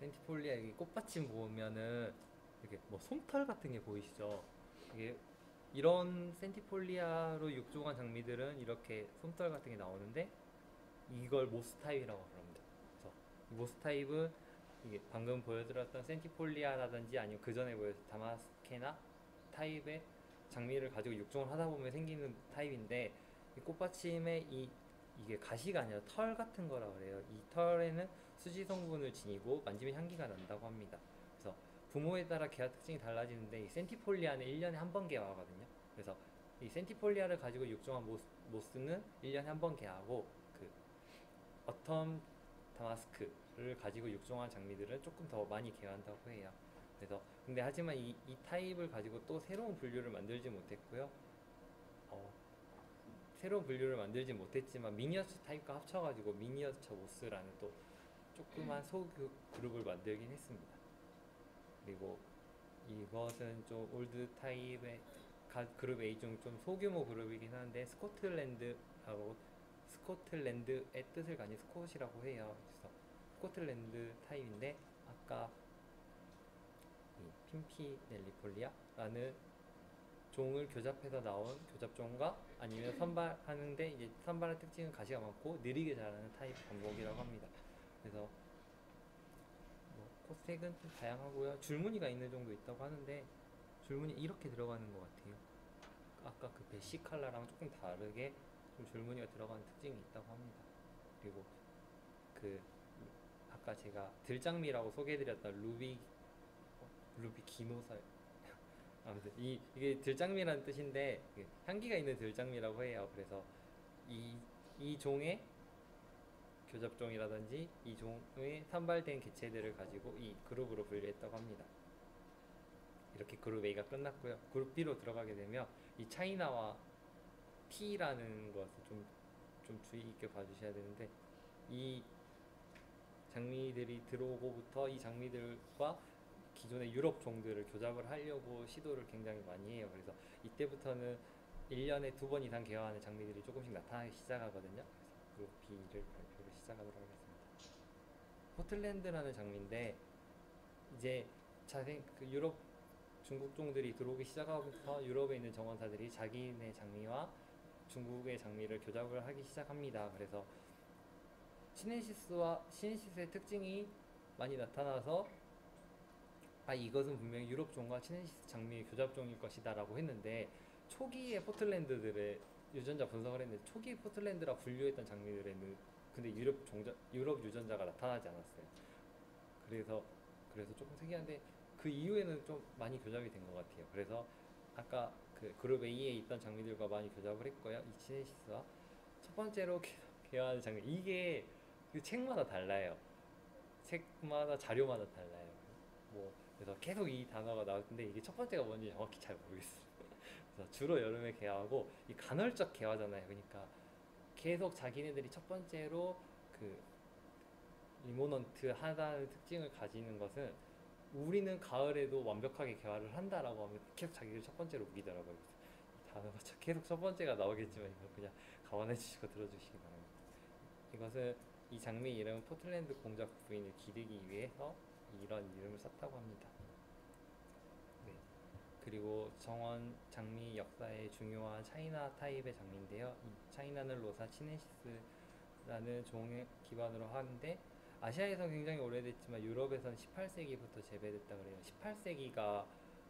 센티폴리아 이 꽃받침 보면은 이렇게 뭐 솜털 같은 게 보이시죠? 이게 이런 센티폴리아로 육종한 장미들은 이렇게 솜털 같은 게 나오는데 이걸 모스 타입이라고 합니다. 그래서 이 모스 타입은 이게 방금 보여드렸던 센티폴리아라든지 아니면 그 전에 보여드렸던 다마스케나 타입의 장미를 가지고 육종을 하다 보면 생기는 타입인데 이 꽃받침에 이게 가시가 아니라 털 같은 거라 그래요. 이 털에는 수지 성분을 지니고 만지면 향기가 난다고 합니다. 그래서 부모에 따라 개화 특징이 달라지는데 이 센티폴리아는 1년에 한 번 개화하거든요. 그래서 이 센티폴리아를 가지고 육종한 모스는 1년에 한 번 개화하고 그 어텀 다마스크를 가지고 육종한 장미들은 조금 더 많이 개화한다고 해요. 그래서 근데 하지만 이 타입을 가지고 또 새로운 분류를 만들지 못했고요. 어, 새로운 분류를 만들지 못했지만 미니어처 타입과 합쳐가지고 미니어처 모스라는 또 조그만 소그룹을 만들긴 했습니다. 그리고 이것은 좀 올드 타입의 그룹 A 중 좀 소규모 그룹이긴 한데 스코틀랜드의 뜻을 가진 스콧이라고 해요. 그래서 스코틀랜드 타입인데 아까 이 핀피넬리폴리아라는 종을 교잡해서 나온 교잡종과 아니면 선발하는데 이제 선발의 특징은 가시가 많고 느리게 자라는 타입 관목이라고 합니다. 그래서 뭐 꽃색은 좀 다양하고요. 줄무늬가 있는 종도 있다고 하는데 줄무늬 이렇게 들어가는 것 같아요. 아까 그 베시 칼라랑 조금 다르게 좀 줄무늬가 들어가는 특징이 있다고 합니다. 그리고 그 아까 제가 들장미라고 소개해드렸던 루비 기노살 아무튼 이게 들장미라는 뜻인데 향기가 있는 들장미라고 해요. 그래서 이, 이 종의 교잡종이라든지 이 종의 산발된 개체들을 가지고 이 그룹으로 분류했다고 합니다. 이렇게 그룹 A가 끝났고요. 그룹 B로 들어가게 되면 이 차이나와 T라는 것을 좀 주의 있게 봐주셔야 되는데 이 장미들이 들어오고부터 이 장미들과 기존의 유럽 종들을 교잡을 하려고 시도를 굉장히 많이 해요. 그래서 이때부터는 1년에 2번 이상 개화하는 장미들이 조금씩 나타나기 시작하거든요. 그래서 그룹 B를 발표를 시작하도록 하겠습니다. 포틀랜드라는 장미인데 이제 그 유럽 중국 종들이 들어오기 시작하면서 유럽에 있는 정원사들이 자기네 장미와 중국의 장미를 교잡을 하기 시작합니다. 그래서 시넨시스의 특징이 많이 나타나서 이것은 분명히 유럽종과 시넨시스 장미의 교잡종일 것이다 라고 했는데 초기의 포틀랜드들의 유전자 분석을 했는데 초기 포틀랜드라 분류했던 장미들에는 근데 유럽 유전자가 나타나지 않았어요. 그래서 조금 특이한데 그 이후에는 좀 많이 교잡이 된 것 같아요. 그래서 아까 그 그룹 A에 있던 장미들과 많이 교잡을 했고요. 이 시넨시스와 첫 번째로 개화하는 장미 이게 그 책마다 달라요. 책마다 자료마다 달라요. 뭐 그래서 계속 이 단어가 나왔는데 이게 첫 번째가 뭔지 정확히 잘 모르겠어요. 그래서 주로 여름에 개화하고 이 간헐적 개화잖아요. 그러니까 계속 자기네들이 첫 번째로 그 리모넌트 하다는 특징을 가지는 것은 우리는 가을에도 완벽하게 개화를 한다라고 하면 계속 자기들 첫 번째로 우기더라고요. 이 단어가 계속 첫 번째가 나오겠지만 이거 그냥 감안해 주시고 들어주시기 바랍니다. 이것은 이 장미 이름은 포틀랜드 공작 부인을 기르기 위해서 이런 이름을 썼다고 합니다. 네. 그리고 정원 장미 역사에 중요한 차이나 타입의 장미인데요. 이 차이나는 로사 치네시스라는 종을 기반으로 하는데 아시아에서 굉장히 오래됐지만 유럽에서는 18세기부터 재배됐다 그래요. 18세기가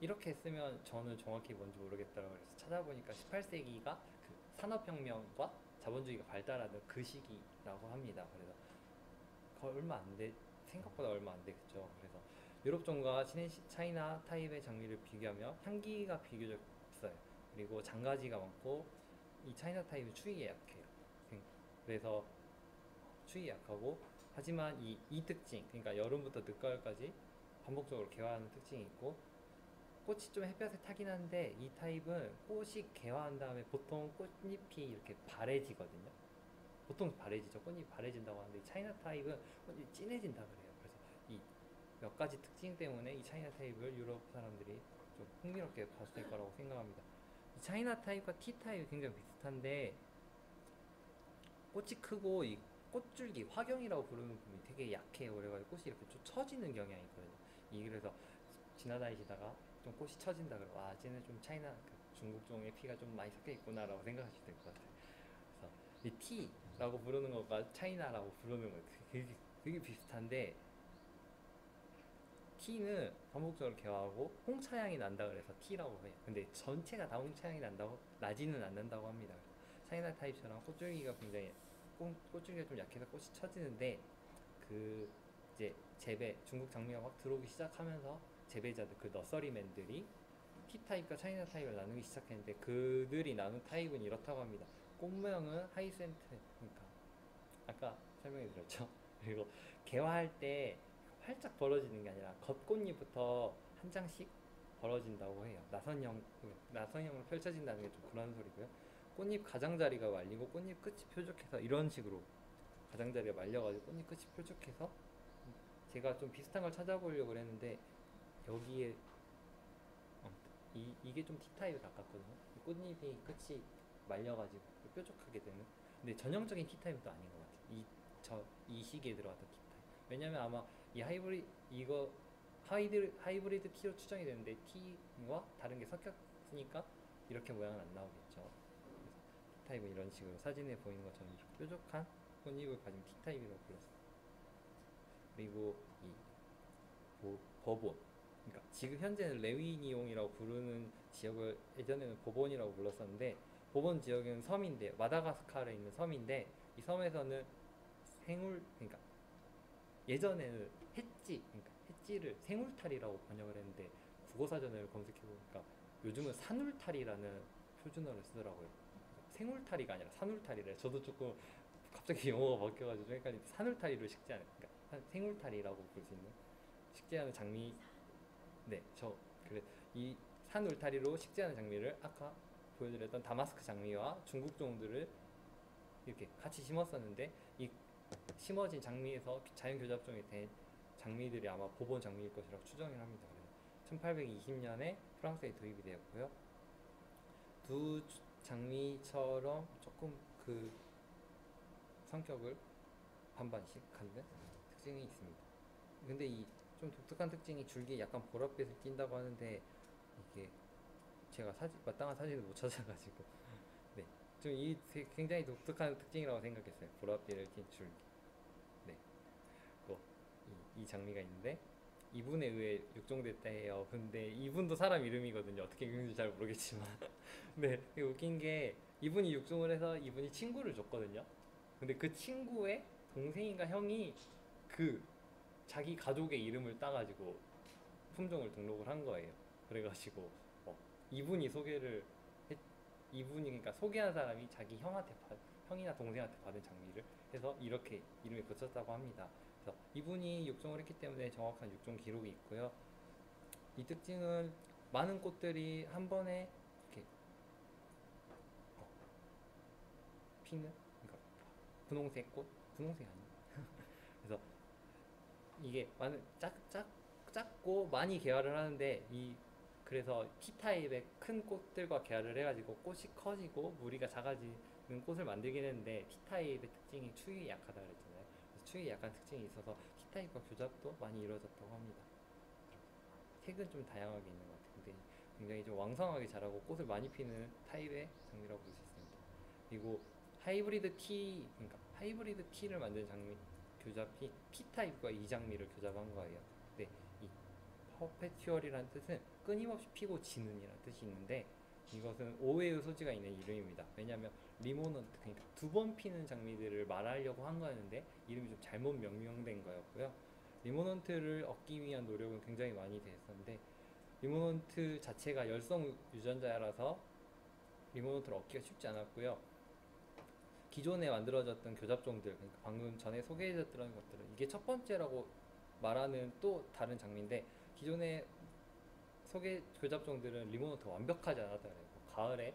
이렇게 쓰면 저는 정확히 뭔지 모르겠다고 그래서 찾아보니까 18세기가 그 산업혁명과 자본주의가 발달하는 그 시기라고 합니다. 그래서 얼마 안 돼, 생각보다 얼마 안 되겠죠. 그래서 유럽종과 차이나 타입의 장미를 비교하며 향기가 비교적 없어요. 그리고 장가지가 많고 이 차이나 타입은 추위에 약해요. 그래서 추위에 약하고 하지만 이 특징, 그러니까 여름부터 늦가을까지 반복적으로 개화하는 특징이 있고 꽃이 좀 햇볕에 타긴 한데 이 타입은 꽃이 개화한 다음에 보통 꽃잎이 이렇게 바래지거든요. 보통 바래지죠. 꽃잎이 바래진다고 하는데 이 차이나 타입은 꽃이 진해진다 그래요. 그래서 이 몇 가지 특징 때문에 이 차이나 타입을 유럽 사람들이 좀 흥미롭게 봤을 거라고 생각합니다. 이 차이나 타입과 T 타입이 굉장히 비슷한데 꽃이 크고 이 꽃줄기 화경이라고 부르는 부분이 되게 약해요. 그래가지고 꽃이 이렇게 좀 처지는 경향이 있거든요. 이 그래서 지나다니시다가 좀 꽃이 처진다 그러고 아 쟤는 좀 차이나 그 중국종의 피가 좀 많이 섞여 있구나라고 생각하시면 될 것 같아요. 그래서 이 T라고 부르는 것과 차이나라고 부르는 거 되게 비슷한데 T는 반복적으로 개화하고 홍차향이 난다 그래서 T라고 해요. 근데 전체가 다 홍차향이 난다고 나지는 않는다고 합니다. 차이나 타입처럼 꽃줄기가 굉장히 꽃줄기가 좀 약해서 꽃이 처지는데 그 이제 재배 중국 장미가 막 들어오기 시작하면서 재배자들 그 너서리맨들이 T 타입과 차이나 타입을 나누기 시작했는데 그들이 나눈 타입은 이렇다고 합니다. 꽃 모형은 하이센트 그러니까 아까 설명해 드렸죠. 그리고 개화할 때 활짝 벌어지는 게 아니라 겉꽃잎부터 한 장씩 벌어진다고 해요. 나선형으로 펼쳐진다는 게 좀 그런 소리고요. 꽃잎 가장자리가 말리고 꽃잎 끝이 뾰족해서 이런 식으로 가장자리가 말려가지고 꽃잎 끝이 뾰족해서 제가 좀 비슷한 걸 찾아보려고 했는데 여기에 이게 좀 T타입에 가깝거든요. 꽃잎이 끝이 말려가지고 뾰족하게 되는. 근데 전형적인 T타입은 또 아닌 것 같아요. 이 시기에 들어갔던 T타입. 왜냐면 아마 이 하이브리드 T로 추정이 되는데 T와 다른 게 섞였으니까 이렇게 모양은 안 나오겠죠. 그래서 T타입은 이런 식으로 사진에 보이는 것처럼 이렇게 뾰족한 꽃잎을 가진 T타입이라고 불렀어요. 그리고 이 버본 그러니까 지금 현재는 레위니옹이라고 부르는 지역을 예전에는 보본이라고 불렀었는데 보본 지역은 섬인데 마다가스카르에 있는 섬인데 이 섬에서는 그러니까 예전에는 그러니까 햇지를 생울탈이라고 번역을 했는데 국어사전을 검색해보니까 요즘은 산울탈이라는 표준어를 쓰더라고요. 생울탈이가 아니라 산울탈이래. 저도 조금 갑자기 영어가 바뀌어가지고 좀 헷갈리는데 산울탈이로 식재하는 그러니까 생울탈이라고 볼 수 있는 식재하는 장미. 네, 그래 이 산 울타리로 식재하는 장미를 아까 보여드렸던 다마스크 장미와 중국 종들을 이렇게 같이 심었었는데 이 심어진 장미에서 자연 교잡종이 된 장미들이 아마 보본 장미일 것이라고 추정을 합니다. 1820년에 프랑스에 도입이 되었고요. 두 장미처럼 조금 그 성격을 반반씩 갖는 특징이 있습니다. 근데 이 좀 독특한 특징이 줄기에 약간 보랏빛을 띈다고 하는데 이게 제가 마땅한 사진을 못 찾아가지고 네, 좀 굉장히 독특한 특징이라고 생각했어요. 보랏빛을 띤 줄기. 네, 이 장미가 있는데 이분에 의해 육종됐다 해요. 근데 이분도 사람 이름이거든요. 어떻게 읽는지 잘 모르겠지만 네, 웃긴 게 이분이 육종을 해서 이분이 친구를 줬거든요. 근데 그 친구의 동생인가 형이 그 자기 가족의 이름을 따가지고 품종을 등록을 한 거예요. 그래가지고 어, 이분이 소개를 했, 이분이 그러니까 소개한 사람이 자기 형이나 동생한테 받은 장미를 해서 이렇게 이름이 붙였다고 합니다. 그래서 이분이 육종을 했기 때문에 정확한 육종 기록이 있고요. 이 특징은 많은 꽃들이 한 번에 이렇게 피는 그러니까 분홍색 꽃, 분홍색 아니에요. 그래서 이게 작고 많이 개화를 하는데 그래서 T타입의 큰 꽃들과 개화를 해가지고 꽃이 커지고 무리가 작아지는 꽃을 만들긴 했는데 T타입의 특징이 추위에 약하다 그랬잖아요. 그래서 추위에 약한 특징이 있어서 T타입과 교잡도 많이 이루어졌다고 합니다. 색은 좀 다양하게 있는 것 같아요. 근데 굉장히 좀 왕성하게 자라고 꽃을 많이 피는 타입의 장미라고 볼 수 있습니다. 그리고 그러니까 하이브리드 T를 만든 장미 교잡이 T타입과 이 장미를 교잡한 거예요. 근데 이 퍼페튜얼이라는 뜻은 끊임없이 피고 지는이라는 뜻이 있는데 이것은 오해의 소지가 있는 이름입니다. 왜냐하면 리모넌트 그러니까 두 번 피는 장미들을 말하려고 한 거였는데 이름이 좀 잘못 명명된 거였고요. 리모넌트를 얻기 위한 노력은 굉장히 많이 됐었는데 리모넌트 자체가 열성 유전자라서 리모넌트를 얻기가 쉽지 않았고요. 기존에 만들어졌던 교잡종들, 그러니까 방금 전에 소개해드렸던 것들은 이게 첫 번째라고 말하는 또 다른 장미인데 기존의 교잡종들은 리모노트 완벽하지 않았다 그래요. 가을에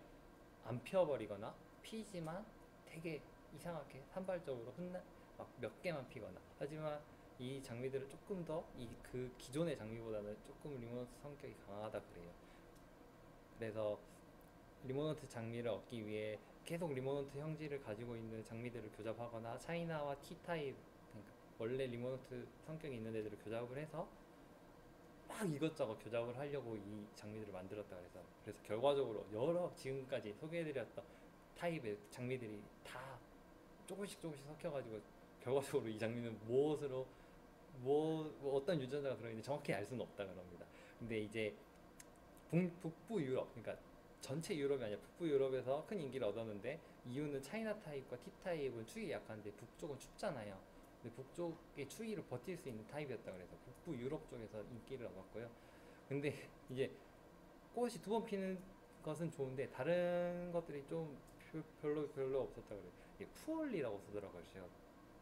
안 피어버리거나 피지만 되게 이상하게 산발적으로 막 몇 개만 피거나 하지만 이 장미들은 조금 더 그 기존의 장미보다는 조금 리모노트 성격이 강하다 그래요. 그래서 리모넌트 장미를 얻기 위해 계속 리모넌트 형질을 가지고 있는 장미들을 교잡하거나 차이나와 T타입, 그러니까 원래 리모넌트 성격이 있는 애들을 교잡을 해서 막 이것저것 교잡을 하려고 이 장미들을 만들었다 그래서 결과적으로 여러 지금까지 소개해드렸던 타입의 장미들이 다 조금씩 조금씩 섞여가지고 결과적으로 이 장미는 무엇으로 뭐 어떤 유전자가 들어있는지 정확히 알 수는 없다 그럽니다. 근데 이제 북부 유럽, 그러니까 전체 유럽이 아니라 북부 유럽에서 큰 인기를 얻었는데 이유는 차이나 타입과 T 타입은 추위에 약한데 북쪽은 춥잖아요. 근데 북쪽의 추위를 버틸 수 있는 타입이었다 그래서 북부 유럽 쪽에서 인기를 얻었고요. 근데 이제 꽃이 두 번 피는 것은 좋은데 다른 것들이 좀 별로 없었다 그래요. 이게 푸얼리라고 쓰더라고요. 제가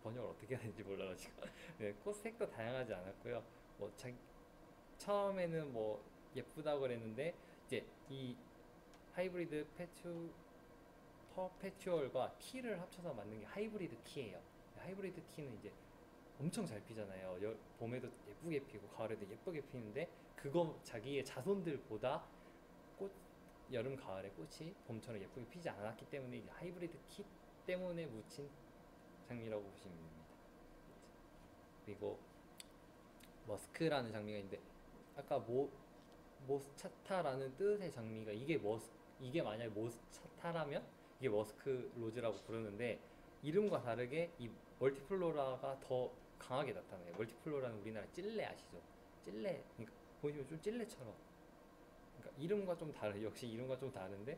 번역을 어떻게 해야 되는지 몰라가지고 네, 꽃 색도 다양하지 않았고요. 뭐 처음에는 뭐 예쁘다고 그랬는데 이제 이 하이브리드 퍼페추얼과 티를 합쳐서 만든 게 하이브리드 티예요. 하이브리드 티는 이제 엄청 잘 피잖아요. 봄에도 예쁘게 피고 가을에도 예쁘게 피는데 그거 자기의 자손들보다 꽃 여름 가을에 꽃이 봄처럼 예쁘게 피지 않았기 때문에 이제 하이브리드 티 때문에 묻힌 장미라고 보시면 됩니다. 그리고 머스크라는 장미가 있는데 아까 모스차타라는 뜻의 장미가 이게 만약에 모스차타라면 이게 머스크 로즈라고 부르는데 이름과 다르게 이 멀티플로라가 더 강하게 나타나요. 멀티플로라는 우리나라 찔레 아시죠? 찔레, 그러니까 보시면 좀 찔레처럼, 그러니까 이름과 좀 다른, 역시 이름과 좀 다른데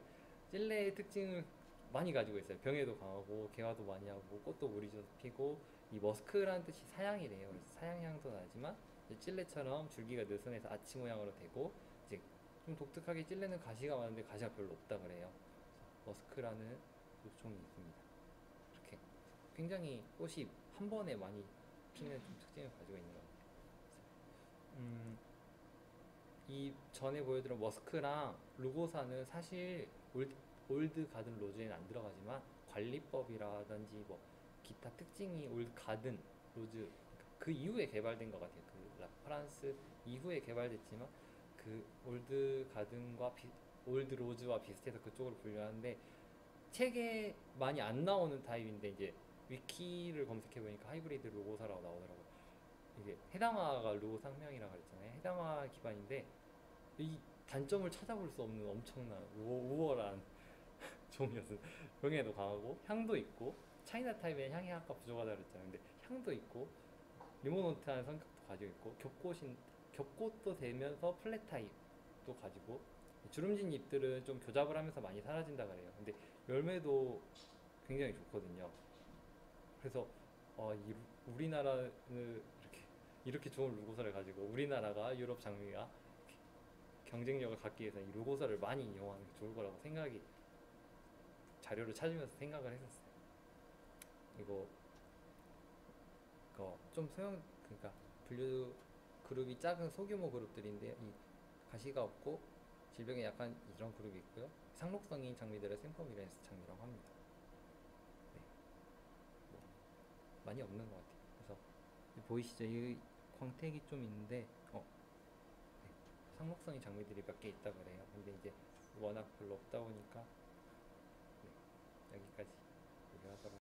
찔레의 특징을 많이 가지고 있어요. 병에도 강하고 개화도 많이 하고 꽃도 무리져서 피고 이 머스크라는 뜻이 사양이래요. 그래서 사양향도 나지만 찔레처럼 줄기가 느슨해서 아치 모양으로 되고 이제 좀 독특하게 찔레는 가시가 많은데 가시가 별로 없다 그래요. 머스크라는 요청이 있습니다. 이렇게 굉장히 꽃이 한 번에 많이 피는 좀 특징을 가지고 있는 것 같아요. 이 전에 보여드린 머스크랑 루고사는 사실 올드 가든 로즈에는 안 들어가지만 관리법이라든지 뭐 기타 특징이 올드 가든 로즈 그 이후에 개발된 것 같아요. 그 라프란스 이후에 개발됐지만 그 올드 가든과 올드 로즈와 비슷해서 그쪽으로 분류하는데 책에 많이 안 나오는 타입인데 이제 위키를 검색해 보니까 하이브리드 루고사라고 나오더라고요. 이게 해당화가 루고사 상명이라고 그랬잖아요. 해당화 기반인데 이 단점을 찾아볼 수 없는 엄청난 우월한 종이었어요. 병에도 강하고 향도 있고 차이나 타입의 향이 아까 부족하다 그랬잖아요. 근데 향도 있고 리모노트한 성격도 가지고 있고 겹꽃도 되면서 플랫 타입도 가지고 주름진 잎들은 좀 교잡을 하면서 많이 사라진다 그래요. 근데 열매도 굉장히 좋거든요. 그래서 우리나라는 이렇게 좋은 루고사를 가지고 우리나라가 유럽 장미가 경쟁력을 갖기 위해서 이 루고사를 많이 이용하는 게 좋을 거라고 자료를 찾으면서 생각을 했었어요. 이거 좀 그러니까 분류 그룹이 작은 소규모 그룹들인데 이 가시가 없고 질병에 약한 이런 그룹이 있고요. 상록성인 장미들을 생포미렌스 장미라고 합니다. 네, 뭐 많이 없는 것 같아요. 그래서 보이시죠? 이 광택이 좀 있는데 네, 상록성인 장미들이 몇 개 있다 그래요. 근데 이제 워낙 별로 없다 보니까 네, 여기까지.